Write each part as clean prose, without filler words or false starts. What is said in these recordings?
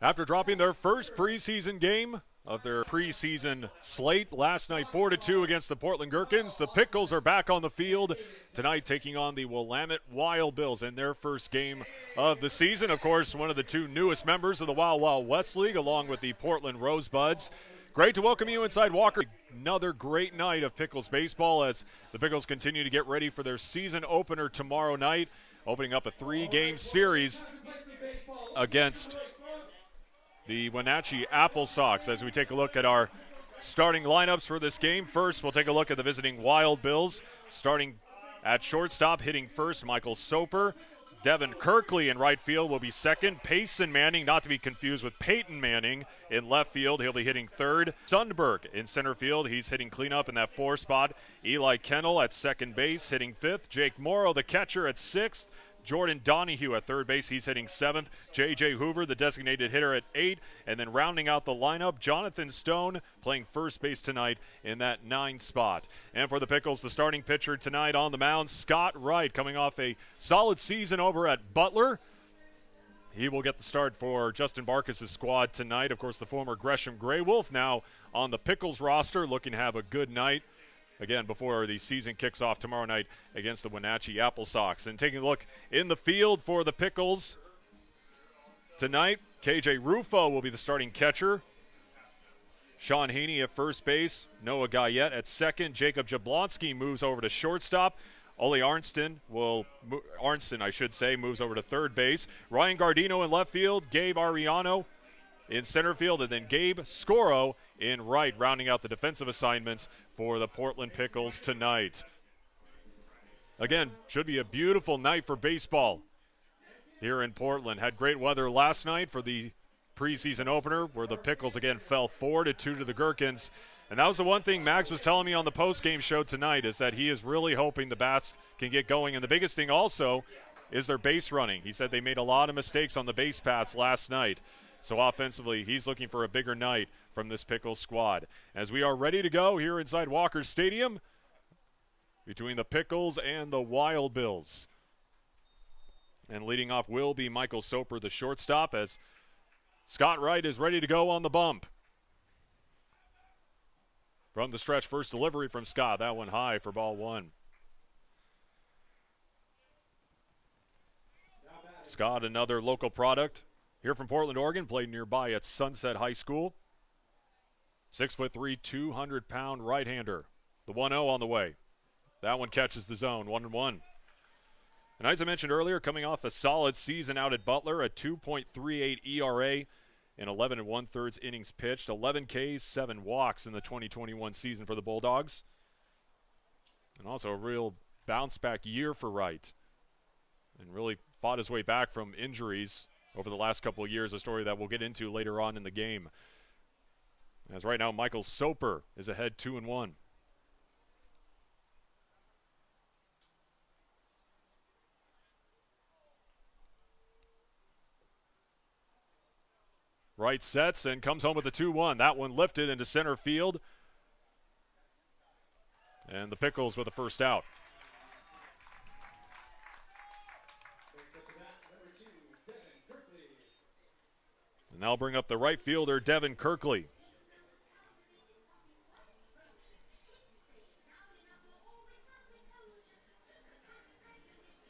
After dropping their first preseason game of their preseason slate last night, 4-2 against the Portland Gherkins, the Pickles are back on the field tonight taking on the Willamette Wild Bills in their first game of the season. Of course, one of the two newest members of the Wild Wild West League, along with the Portland Rosebuds. Great to welcome you inside Walker. Another great night of Pickles baseball as the Pickles continue to get ready for their season opener tomorrow night, opening up a 3-game series against the Wenatchee Apple Sox. As we take a look at our starting lineups for this game, first we'll take a look at the visiting Wild Bills. Starting at shortstop, hitting first, Michael Soper. Devin Kirkley in right field will be second. Payson Manning, not to be confused with Peyton Manning, in left field. He'll be hitting third. Sundberg in center field. He's hitting cleanup in that 4 spot. Eli Kennel at second base, hitting fifth. Jake Morrow, the catcher, at sixth. Jordan Donahue at third base, he's hitting 7th. J.J. Hoover, the designated hitter, at 8. And then rounding out the lineup, Jonathan Stone playing first base tonight in that 9 spot. And for the Pickles, the starting pitcher tonight on the mound, Scott Wright, coming off a solid season over at Butler. He will get the start for Justin Barkis' squad tonight. Of course, the former Gresham Grey Wolf now on the Pickles roster, looking to have a good night again before the season kicks off tomorrow night against the Wenatchee Apple Sox. And taking a look in the field for the Pickles tonight, KJ Rufo will be the starting catcher. Sean Haney at first base. Noah Guyette at second. Jacob Jablonski moves over to shortstop. Ole Arnston moves over to third base. Ryan Gardino in left field. Gabe Ariano in center field, and then Gabe Scoro in right, rounding out the defensive assignments for the Portland Pickles tonight. Again, should be a beautiful night for baseball here in Portland. Had great weather last night for the preseason opener, where the Pickles again fell 4-2 to the Gherkins. And that was the one thing Mags was telling me on the post-game show tonight, is that he is really hoping the bats can get going. And the biggest thing also is their base running. He said they made a lot of mistakes on the base paths last night. So offensively, he's looking for a bigger night from this Pickles squad. As we are ready to go here inside Walker Stadium between the Pickles and the Wild Bills. And leading off will be Michael Soper, the shortstop, as Scott Wright is ready to go on the bump. From the stretch, first delivery from Scott. That one high for ball 1. Scott, another local product here from Portland, Oregon, played nearby at Sunset High School. 6'3", 200-pound right-hander. The 1-0 on the way. That one catches the zone, 1-1. And as I mentioned earlier, coming off a solid season out at Butler, a 2.38 ERA in 11 1/3 innings pitched, 11 Ks, 7 walks in the 2021 season for the Bulldogs. And also a real bounce-back year for Wright. And really fought his way back from injuries over the last couple of years, a story that we'll get into later on in the game. As right now, Michael Soper is ahead 2-1. Wright sets and comes home with a 2-1. That one lifted into center field. And the Pickles with the first out. And now bring up the right fielder, Devin Kirkley.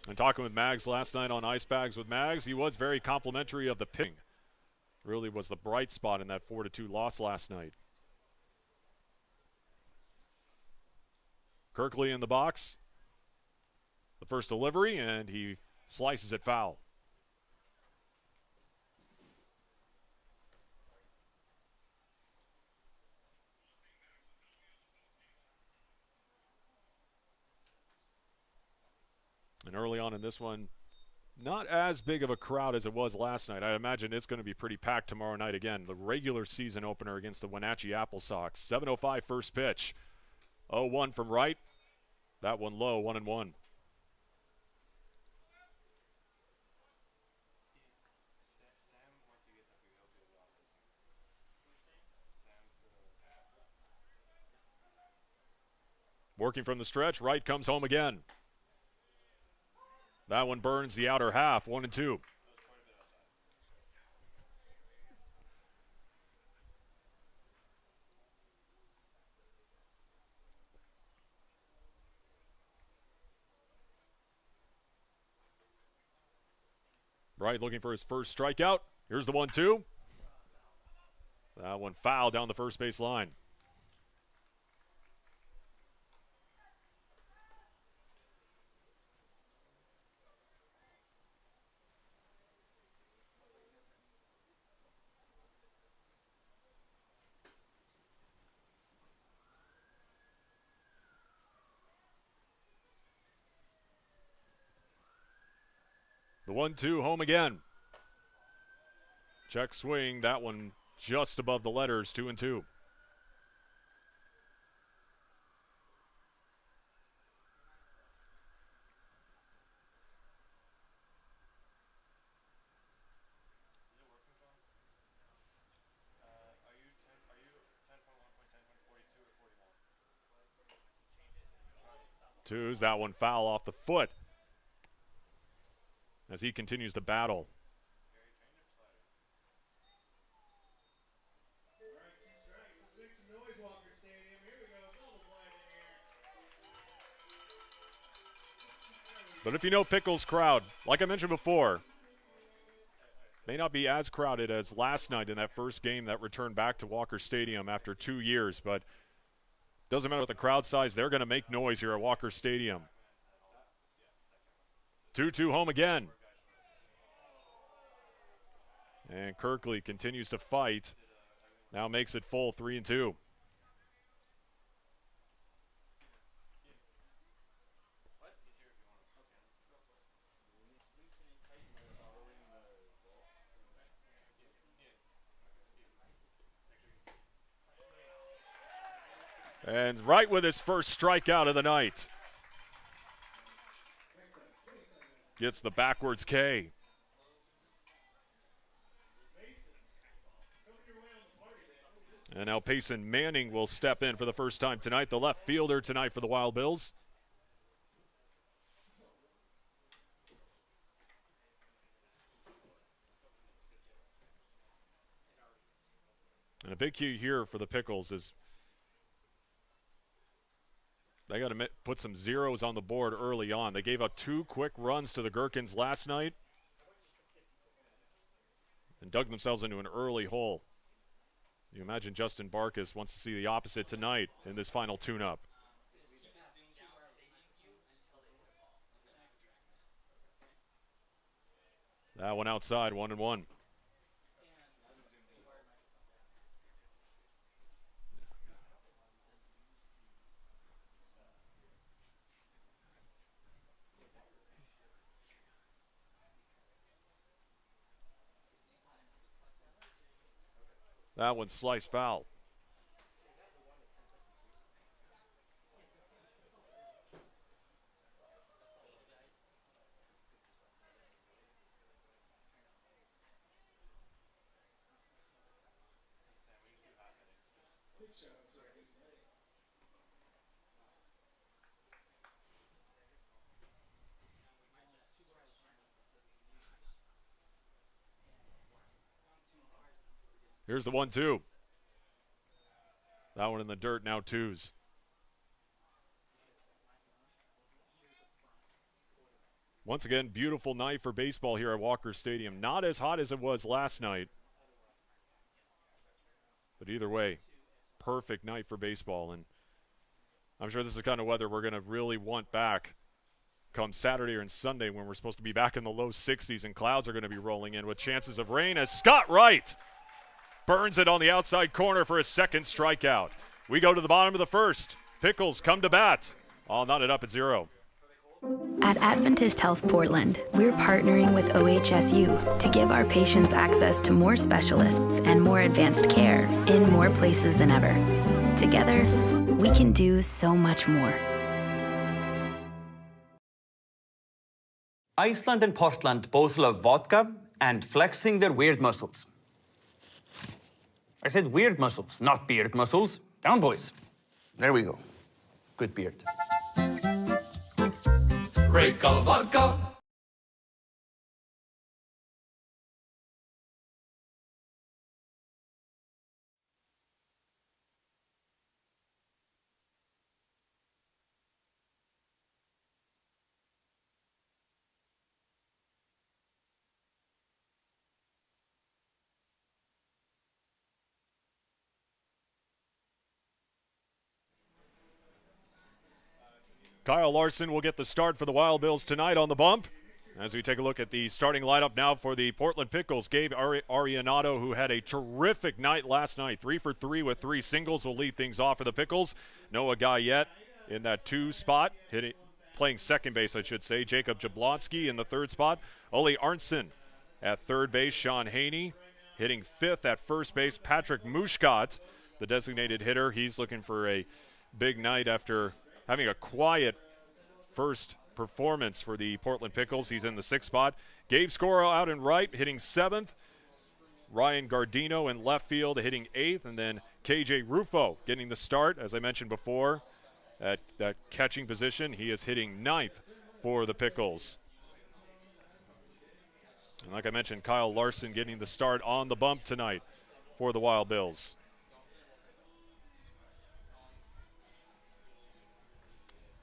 And talking with Mags last night on Ice Bags with Mags, he was very complimentary of the pitching. Really was the bright spot in that 4-2 loss last night. Kirkley in the box. The first delivery, and he slices it foul. And early on in this one, not as big of a crowd as it was last night. I imagine it's going to be pretty packed tomorrow night again. The regular season opener against the Wenatchee Apple Sox. 7:05 first pitch. 0-1 from Wright. That one low, 1-1. Working from the stretch, Wright comes home again. That one burns the outer half, 1-2. Wright looking for his first strikeout. Here's the 1-2. That one foul down the first base line. The 1-2 home again. Check swing, that one just above the letters, 2-2. Twos, that one foul off the foot as he continues to battle. But if you know Pickles' crowd, like I mentioned before, may not be as crowded as last night in that first game that returned back to Walker Stadium after 2 years, but doesn't matter what the crowd size, they're going to make noise here at Walker Stadium. 2-2 home again. And Kirkley continues to fight. Now makes it full, 3-2. And Wright with his first strikeout of the night. Gets the backwards K. And now Payson Manning will step in for the first time tonight, the left fielder tonight for the Wild Bills. And a big key here for the Pickles is they got to put some zeros on the board early on. They gave up 2 quick runs to the Gherkins last night and dug themselves into an early hole. You imagine Justin Barkas wants to see the opposite tonight in this final tune-up. That one outside, 1-1. That one's sliced foul. Here's the 1-2. That one in the dirt, now 2s. Once again, beautiful night for baseball here at Walker Stadium. Not as hot as it was last night. But either way, perfect night for baseball. And I'm sure this is the kind of weather we're going to really want back come Saturday and Sunday when we're supposed to be back in the low 60s and clouds are going to be rolling in with chances of rain as Scott Wright burns it on the outside corner for his second strikeout. We go to the bottom of the first. Pickles come to bat. All knotted up at 0. At Adventist Health Portland, we're partnering with OHSU to give our patients access to more specialists and more advanced care in more places than ever. Together, we can do so much more. Iceland and Portland both love vodka and flexing their weird muscles. I said weird muscles, not beard muscles. Down, boys. There we go. Good beard. Break all vodka. Kyle Larson will get the start for the Wild Bills tonight on the bump. As we take a look at the starting lineup now for the Portland Pickles, Gabe Arianato, who had a terrific night last night, 3 for 3 with 3 singles, will lead things off for the Pickles. Noah Guyette in that 2 spot, playing second base, I should say. Jacob Jablonski in the 3rd spot. Ole Arnson at 3rd base. Sean Haney hitting 5th at 1st base. Patrick Mushkat, the designated hitter, he's looking for a big night after having a quiet first performance for the Portland Pickles. He's in the 6th spot. Gabe Scoro out in right, hitting 7th. Ryan Gardino in left field, hitting 8th. And then KJ Rufo getting the start, as I mentioned before, at that catching position. He is hitting 9th for the Pickles. And like I mentioned, Kyle Larson getting the start on the bump tonight for the Wild Bills.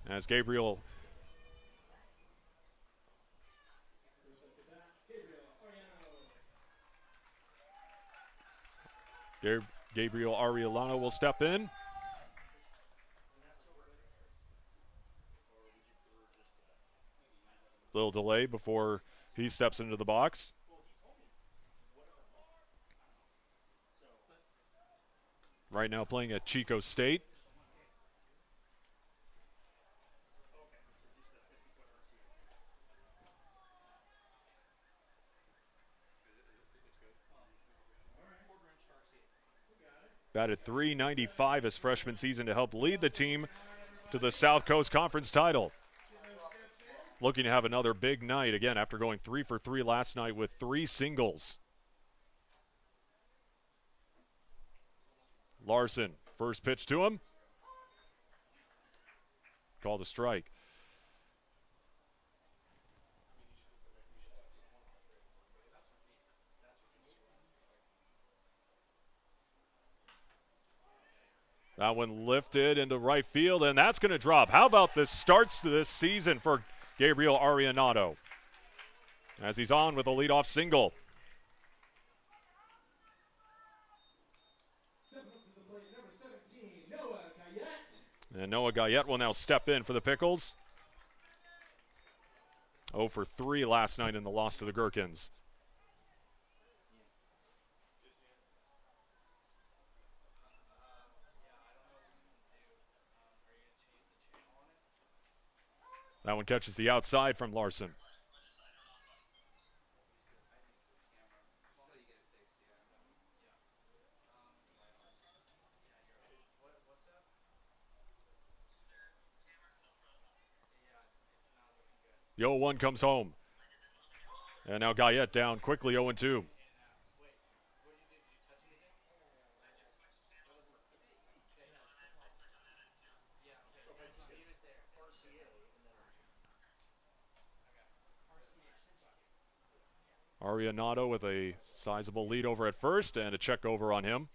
As Gabriel Ariellano will step in. Little delay before he steps into the box. Right now playing at Chico State. Batted .395 his freshman season to help lead the team to the South Coast Conference title. Looking to have another big night again after going 3 for 3 last night with 3 singles. Larson, first pitch to him. Called a strike. That one lifted into right field, and that's going to drop. How about the starts to this season for Gabriel Arianato as he's on with a leadoff single. And Noah Guyette will now step in for the Pickles. 0 for 3 last night in the loss to the Gherkins. That one catches the outside from Larson. The 0-1 comes home. And now Guyette down quickly 0-2. Arianato with a sizable lead over at first and a check over on him.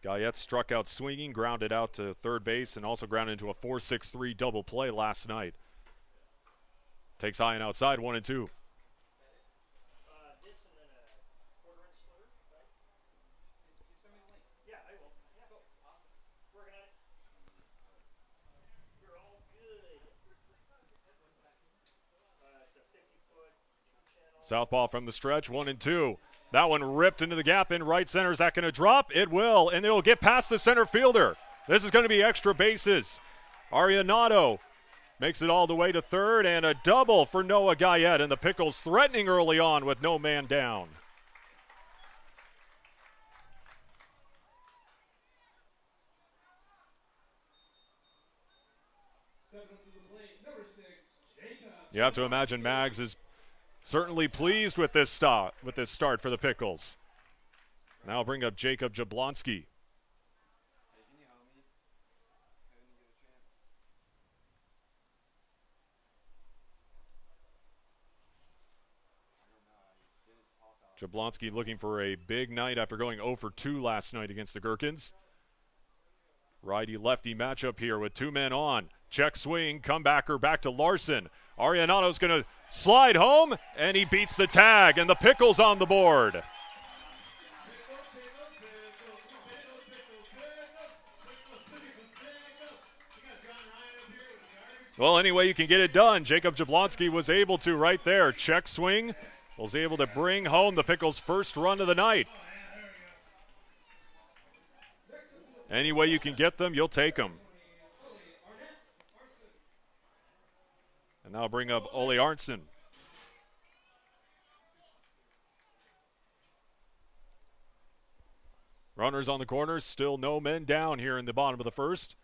Guyette struck out swinging, grounded out to third base, and also grounded into a 4-6-3 double play last night. Takes high and outside, 1-2. Southpaw from the stretch, 1-2. That one ripped into the gap in right center. Is that going to drop? It will, and it'll get past the center fielder. This is going to be extra bases. Arianato makes it all the way to third, and a double for Noah Guyette, and the Pickles threatening early on with no man down. You have to imagine Mags is certainly pleased with this start for the Pickles. Now I'll bring up Jacob Jablonski. Jablonski looking for a big night after going 0 for 2 last night against the Gherkins. Righty-lefty matchup here with 2 men on. Check swing, comebacker back to Larson. Arianato's going to Slide home, and he beats the tag, and the Pickles on the board. Well, any way you can get it done. Jacob Jablonski was able to right there. Check swing. Was able to bring home the Pickles' first run of the night. Any way you can get them, you'll take them. And now bring up Ole Arntzen. Runners on the corners, still no men down here in the bottom of the first.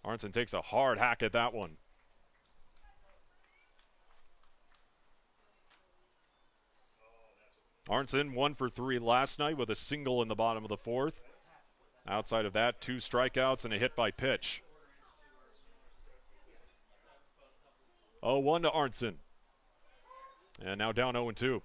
Arntzen takes a hard hack at that one. Arntzen 1 for 3 last night with a single in the bottom of the fourth. Outside of that, 2 strikeouts and a hit by pitch. 0-1 to Arntzen. And now down 0-2.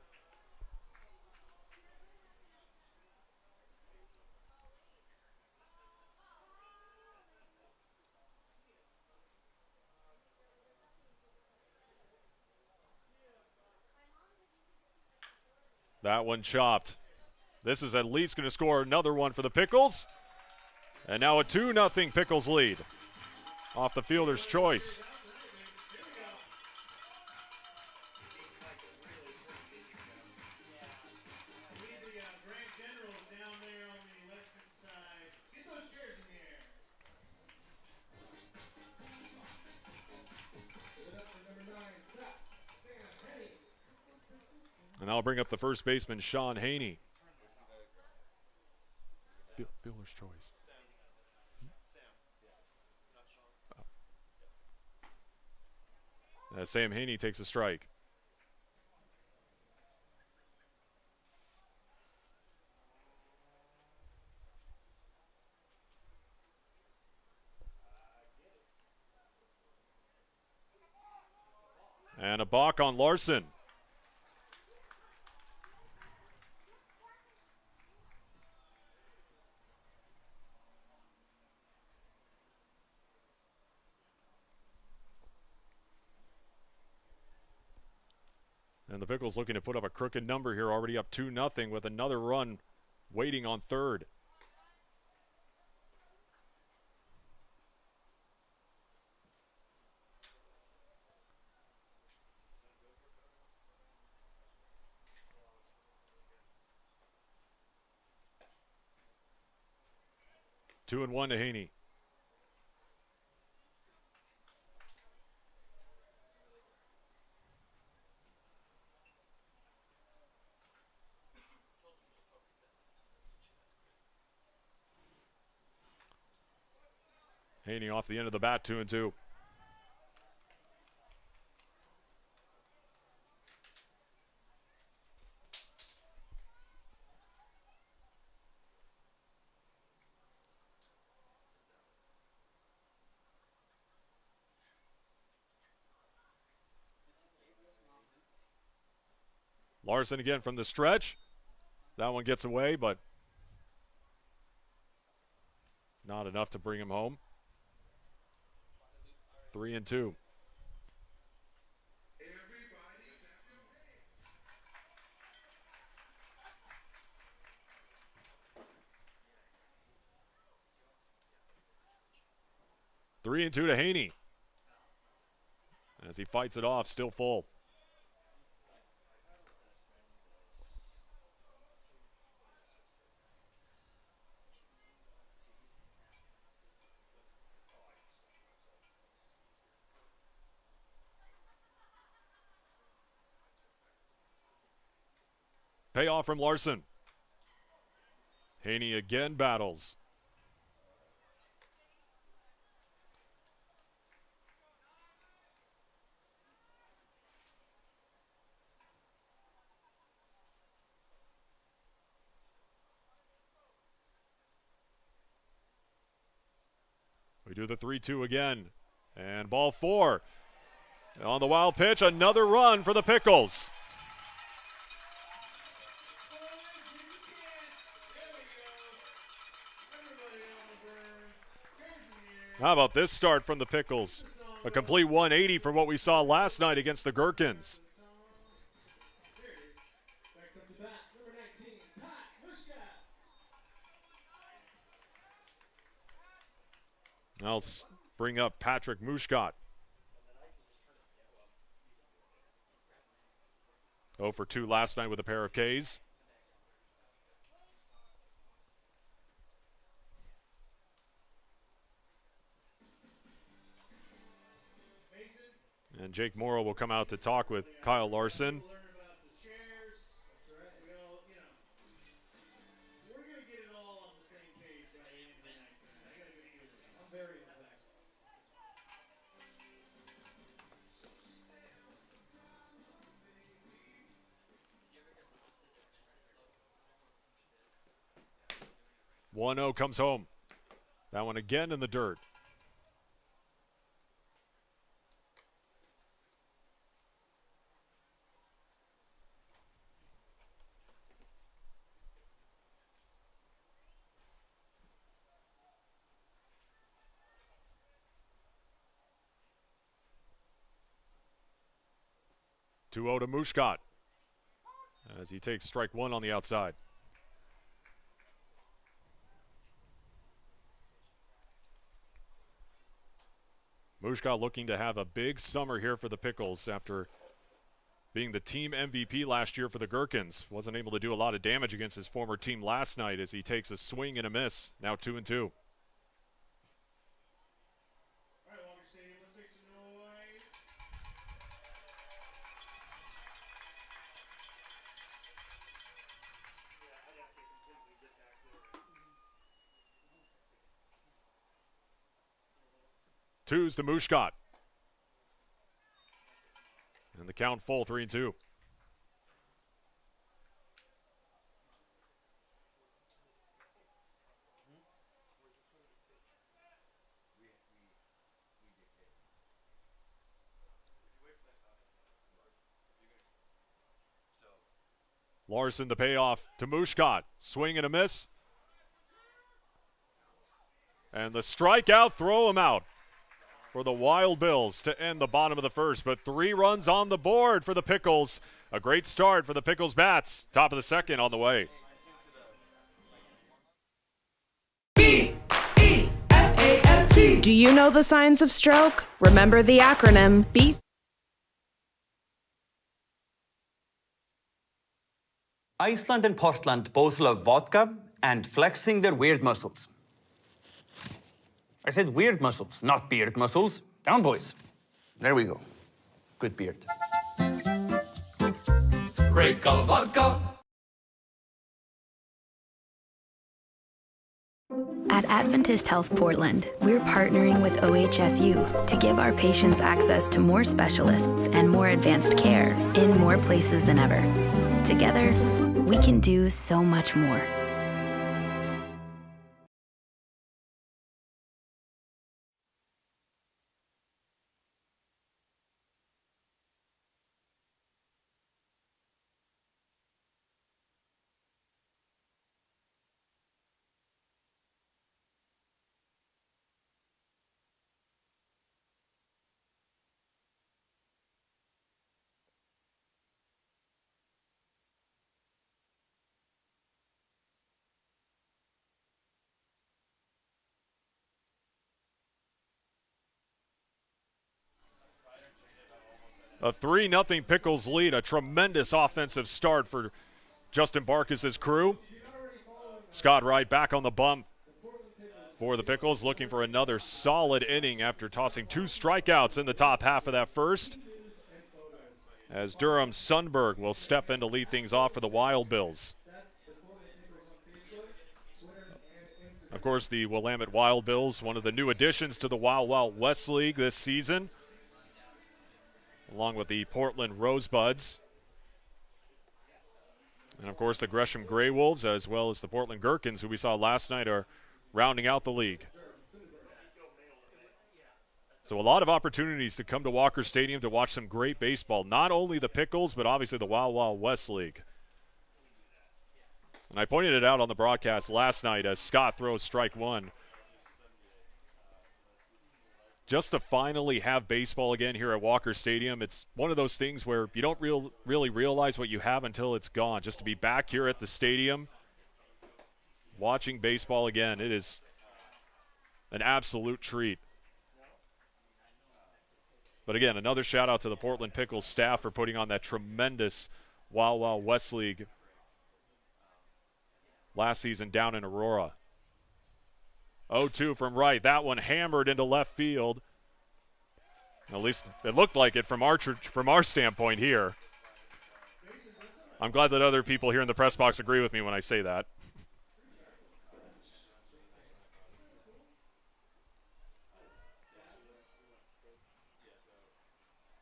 That one chopped. This is at least going to score another one for the Pickles. And now a 2-0 Pickles lead off the fielder's choice. And I'll bring up the first baseman, Sean Haney. Fielder's choice. Sam Haney takes a strike. And a balk on Larson. And the Pickles looking to put up a crooked number here, already up 2-0 with another run waiting on third. Two and 1 to Haney. Haney off the end of the bat, 2-2. Larson again from the stretch. That one gets away, but not enough to bring him home. 3-2. Three and 2 to Haney as he fights it off, still full. Payoff from Larson. Haney again battles. We do the 3-2 again. And ball 4. On the wild pitch, another run for the Pickles. How about this start from the Pickles? A complete 180 from what we saw last night against the Gherkins. I'll bring up Patrick Mushkat. 0 for 2 last night with a pair of Ks. And Jake Morrow will come out to talk with Kyle Larson. One 0 comes home. That one again in the dirt. Two 0 to Mushkat as he takes strike one on the outside. Mushkat looking to have a big summer here for the Pickles after being the team MVP last year for the Gherkins. Wasn't able to do a lot of damage against his former team last night as he takes a swing and a miss. Now 2-2. Twos to Mushkat. And the count full, 3-2. Larson the payoff to Mushkat. Swing and a miss. And the strikeout, throw him out for the Wild Bills to end the bottom of the first. But 3 runs on the board for the Pickles. A great start for the Pickles bats. Top of the second on the way. B-E-F-A-S-T. Do you know the signs of stroke? Remember the acronym B. Iceland and Portland both love vodka and flexing their weird muscles. I said weird muscles, not beard muscles. Down, boys. There we go. Good beard. Great color vodka. At Adventist Health Portland, we're partnering with OHSU to give our patients access to more specialists and more advanced care in more places than ever. Together, we can do so much more. A 3-0 Pickles lead, a tremendous offensive start for Justin Barkis's crew. Scott Wright back on the bump for the Pickles, looking for another solid inning after tossing 2 strikeouts in the top half of that first. As Durham Sundberg will step in to lead things off for the Wild Bills. Of course, the Willamette Wild Bills, one of the new additions to the Wild Wild West League this season, along with the Portland Rosebuds. And, of course, the Gresham Grey Wolves, as well as the Portland Gherkins, who we saw last night, are rounding out the league. So a lot of opportunities to come to Walker Stadium to watch some great baseball. Not only the Pickles, but obviously the Wild Wild West League. And I pointed it out on the broadcast last night as Scott throws strike one. just to finally have baseball again here at Walker Stadium. It's one of those things where you don't really realize what you have until it's gone. Just to be back here at the stadium, watching baseball again, it is an absolute treat. But again, another shout out to the Portland Pickles staff for putting on that tremendous Wild Wild West League last season down in Aurora. 0-2 from Wright. That one hammered into left field. At least it looked like it from our standpoint here. I'm glad that other people here in the press box agree with me when I say that.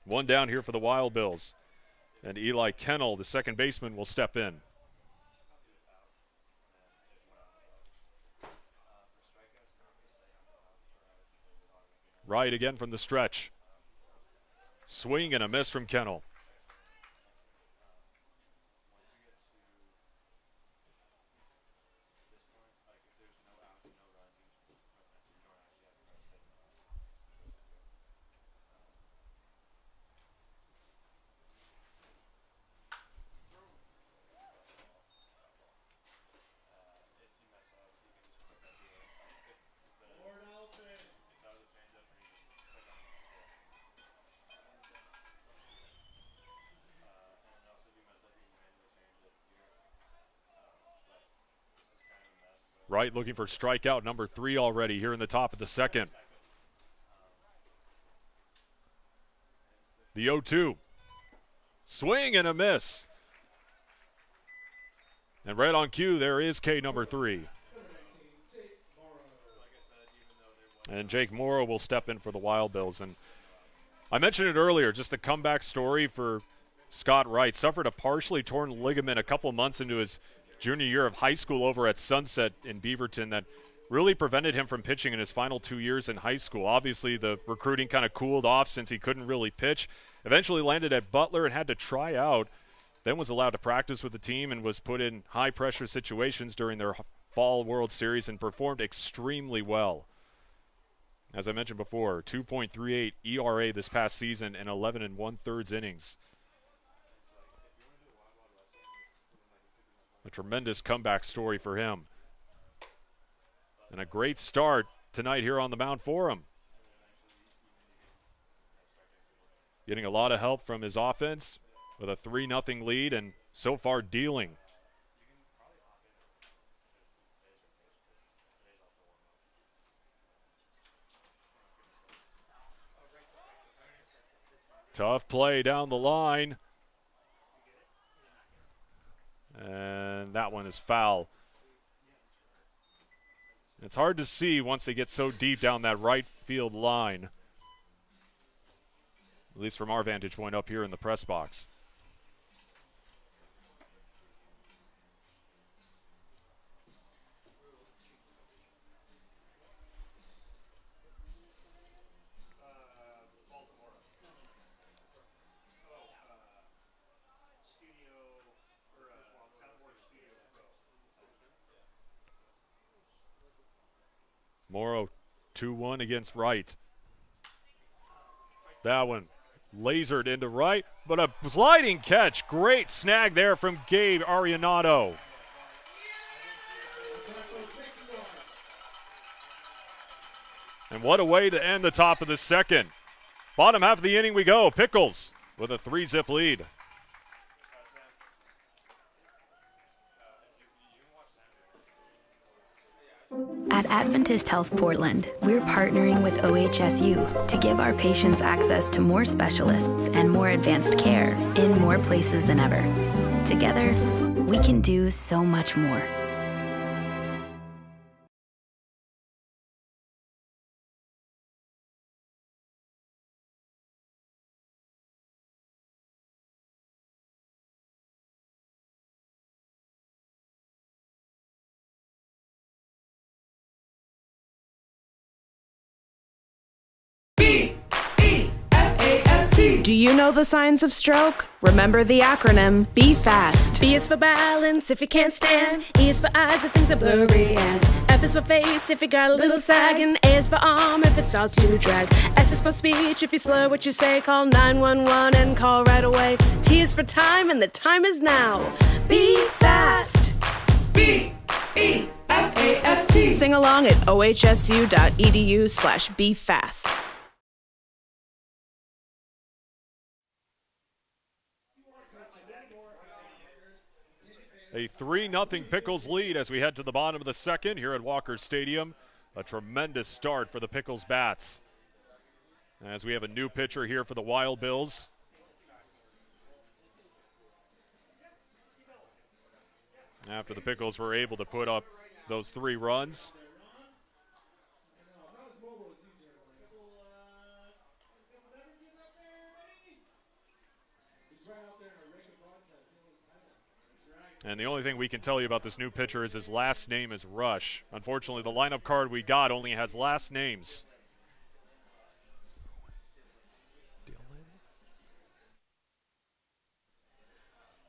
One down here for the Wild Bills. And Eli Kennel, the second baseman, will step in. Wright again from the stretch. Swing and a miss from Kennel. Wright looking for strikeout number 3 already here in the top of the second. The 0-2. Swing and a miss. And right on cue, there is K number 3. And Jake Morrow will step in for the Wild Bills. And I mentioned it earlier, just the comeback story for Scott Wright. Suffered a partially torn ligament a couple months into his junior year of high school over at Sunset in Beaverton that really prevented him from pitching in his final 2 years in high school. Obviously, the recruiting kind of cooled off since he couldn't really pitch. Eventually landed at Butler and had to try out, then was allowed to practice with the team and was put in high-pressure situations during their Fall World Series and performed extremely well. As I mentioned before, 2.38 ERA this past season and 11 1/3 innings. A tremendous comeback story for him. And a great start tonight here on the mound for him. Getting a lot of help from his offense with a 3-0 lead and so far dealing. Tough play down the line. And that one is foul. It's hard to see once they get so deep down that right field line. At least from our vantage point up here in the press box. Morrow 2-1 against Wright. That one lasered into Wright, but a sliding catch. Great snag there from Gabe Arianato. And what a way to end the top of the second. Bottom half of the inning we go. Pickles with a 3-zip lead. At Adventist Health Portland, we're partnering with OHSU to give our patients access to more specialists and more advanced care in more places than ever. Together, we can do so much more. B-E-F-A-S-T Do you know the signs of stroke? Remember the acronym Be Fast. B is for balance if you can't stand. E is for eyes if things are blurry. And F is for face if you got a little sag. And A is for arm if it starts to drag. S is for speech if you slur what you say. Call 911 and call right away. T is for time and the time is now. Be fast. B-E-F-A-S-T. Sing along at ohsu.edu/befast. A 3-0 Pickles lead as we head to the bottom of the second here at Walker Stadium. A tremendous start for the Pickles Bats. As we have a new pitcher here for the Wild Bills. After the Pickles were able to put up those 3 runs. And the only thing we can tell you about this new pitcher is his last name is Rush. Unfortunately, the lineup card we got only has last names.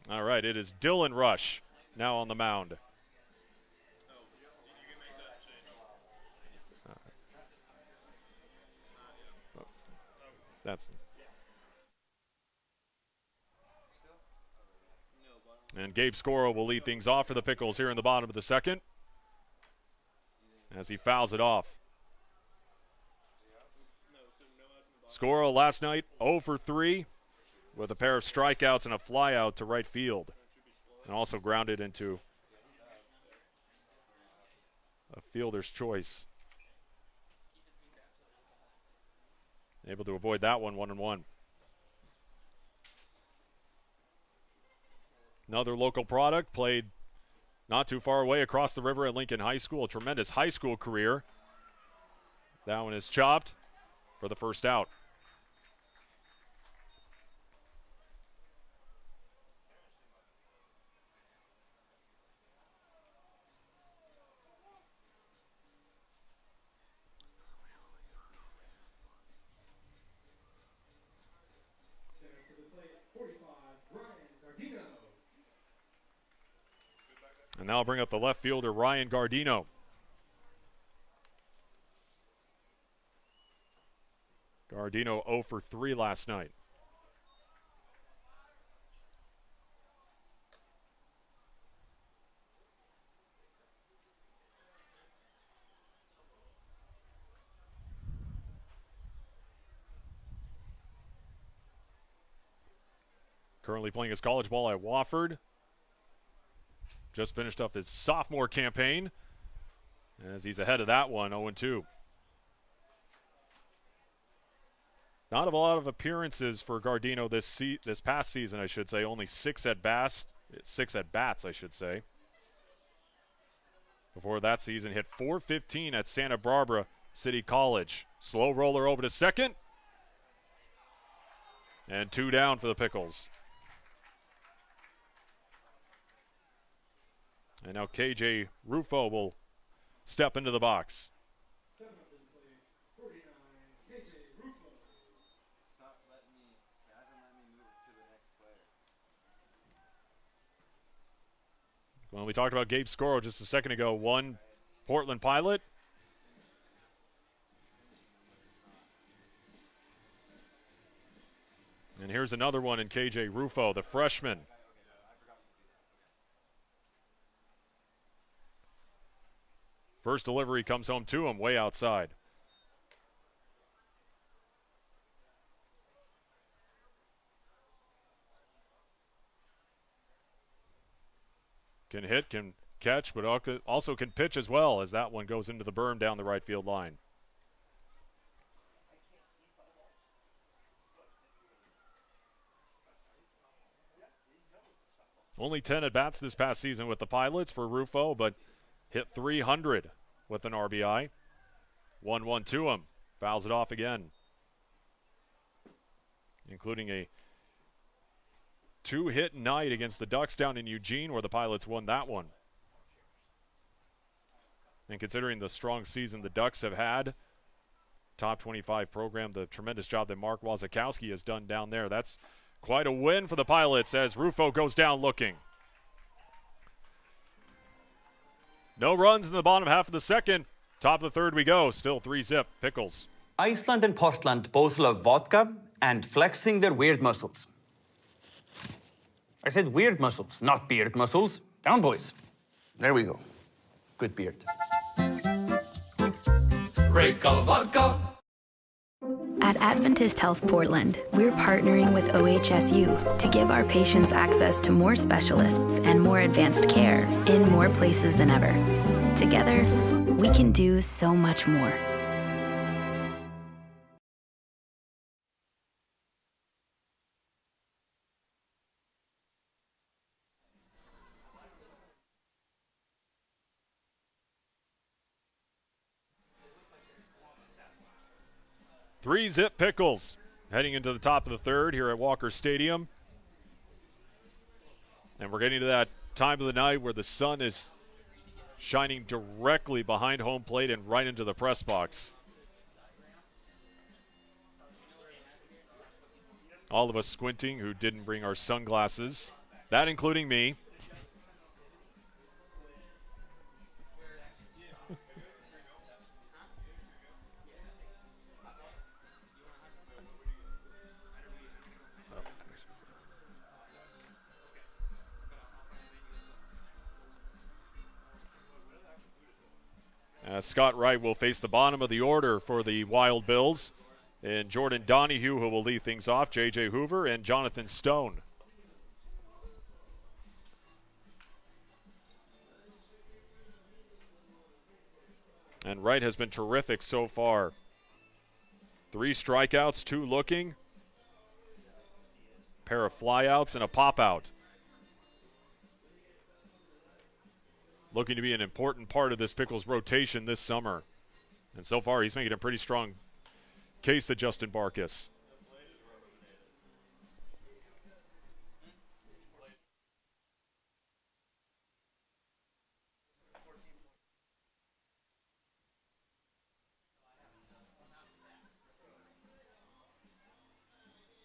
All right, it is Dylan Rush now on the mound. That's... And Gabe Scoro will lead things off for the Pickles here in the bottom of the second as he fouls it off. Scoro last night 0 for 3 with a pair of strikeouts and a flyout to right field, and also grounded into a fielder's choice. Able to avoid that one, 1-1. Another local product played not too far away across the river at Lincoln High School. A tremendous high school career. That one is chopped for the first out. And now I'll bring up the left fielder, Ryan Gardino. Gardino 0 for 3 last night. Currently playing his college ball at Wofford. Just finished up his sophomore campaign as he's ahead of that one, 0-2. Not a lot of appearances for Gardino this past season, I should say. Only 6 at bats, I should say. Before that season, hit .415 at Santa Barbara City College. Slow roller over to second. And 2 down for the Pickles. And now KJ Rufo will step into the box. Well, we talked about Gabe Scoro just a second ago. One Portland Pilot. And here's another one in KJ Rufo, the freshman. First delivery comes home to him way outside. Can hit, can catch, but also can pitch as well, as that one goes into the berm down the right field line. Only 10 at-bats this past season with the Pilots for Rufo, but hit .300 with an RBI. 1-1 to him. Fouls it off again. Including a 2-hit night against the Ducks down in Eugene, where the Pilots won that one. And considering the strong season the Ducks have had, top 25 program. The tremendous job that Mark Wazakowski has done down there. That's quite a win for the Pilots as Rufo goes down looking. No runs in the bottom half of the second. Top of the third we go. Still 3-0. Pickles. Iceland and Portland both love vodka and flexing their weird muscles. I said weird muscles, not beard muscles. Down, boys. There we go. Good beard. Break of vodka. At Adventist Health Portland, we're partnering with OHSU to give our patients access to more specialists and more advanced care in more places than ever. Together, we can do so much more. Three-zip Pickles heading into the top of the third here at Walker Stadium. And we're getting to that time of the night where the sun is shining directly behind home plate and right into the press box. All of us squinting who didn't bring our sunglasses, that including me. Scott Wright will face the bottom of the order for the Wild Bills. And Jordan Donahue, who will lead things off, J.J. Hoover, and Jonathan Stone. And Wright has been terrific so far. 3 strikeouts, 2 looking. Pair of flyouts and a pop-out. Looking to be an important part of this Pickles rotation this summer. And so far, he's making a pretty strong case to Justin Barkas.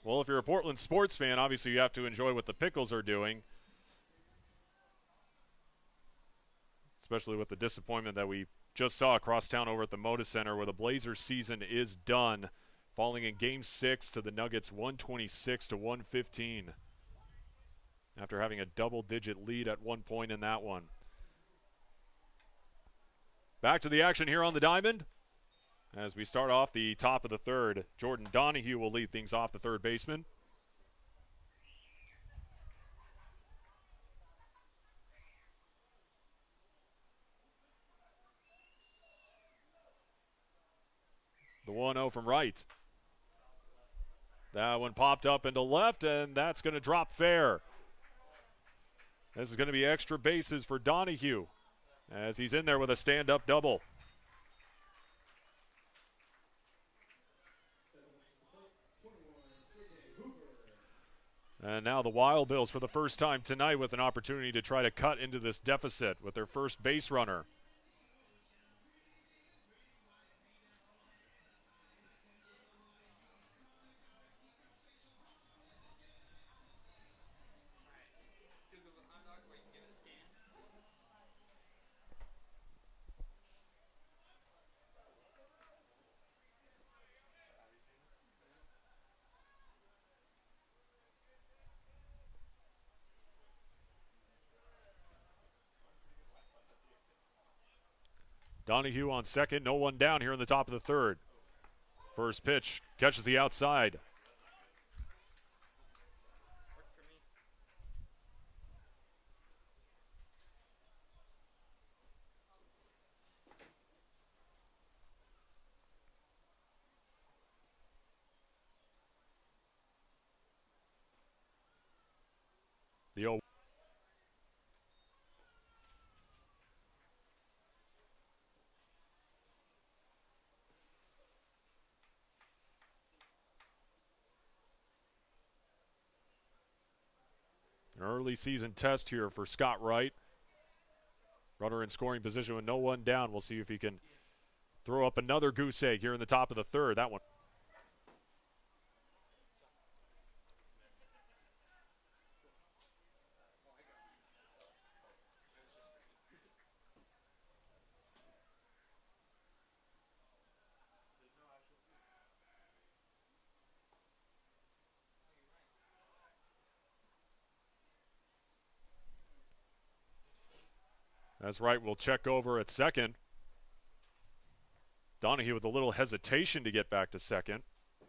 Well, if you're a Portland sports fan, obviously you have to enjoy what the Pickles are doing. Especially with the disappointment that we just saw across town over at the Moda Center, where the Blazers season is done, falling in Game 6 to the Nuggets 126-115 after having a double-digit lead at one point in that one. Back to the action here on the diamond as we start off the top of the third. Jordan Donahue will lead things off, the third baseman. The 1-0 from Wright. That one popped up into left, and that's going to drop fair. This is going to be extra bases for Donahue as he's in there with a stand-up double. And now the Wild Bills for the first time tonight with an opportunity to try to cut into this deficit with their first base runner. Donahue on second, no one down here in the top of the third. First pitch catches the outside. The 0. An early season test here for Scott Wright. Runner in scoring position with no one down. We'll see if he can throw up another goose egg here in the top of the third. That one. As Wright will check over at second. Donahue with a little hesitation to get back to second.